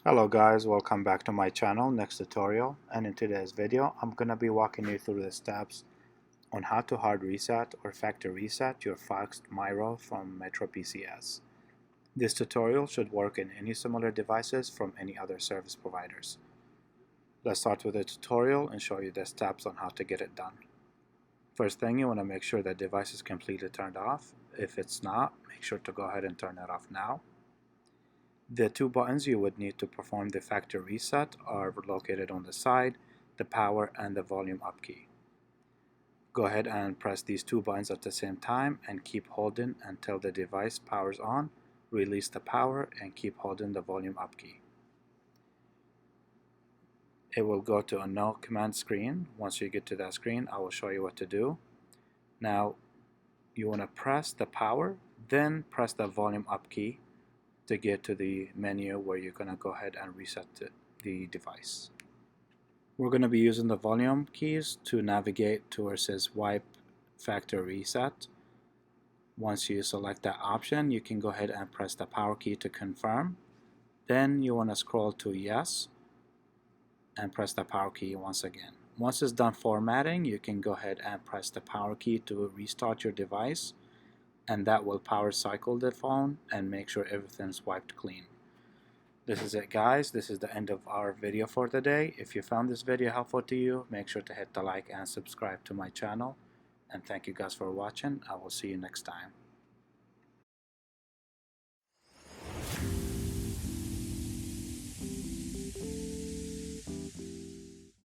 Hello guys, welcome back to my channel, NexTutorial, and in today's video I'm going to be walking you through the steps on how to hard reset or factory reset your FOXXD Miro from Metro PCS. This tutorial should work in any similar devices from any other service providers. Let's start with the tutorial and show you the steps on how to get it done. First thing, you want to make sure the device is completely turned off. If it's not, make sure to go ahead and turn it off now. The two buttons you would need to perform the factory reset are located on the side, the power and the volume up key. Go ahead and press these two buttons at the same time and keep holding until the device powers on. Release the power and keep holding the volume up key. It will go to a no command screen. Once you get to that screen, I will show you what to do. Now you want to press the power, then press the volume up key to get to the menu where you're going to go ahead and reset the device. We're going to be using the volume keys to navigate to where it says wipe factory reset. Once you select that option, you can go ahead and press the power key to confirm. Then you want to scroll to yes and press the power key once again. Once it's done formatting, you can go ahead and press the power key to restart your device, and that will power cycle the phone and make sure everything's wiped clean. This is it guys, this is the end of our video for today. If you found this video helpful to you, make sure to hit the like and subscribe to my channel, and thank you guys for watching. I will see you next time.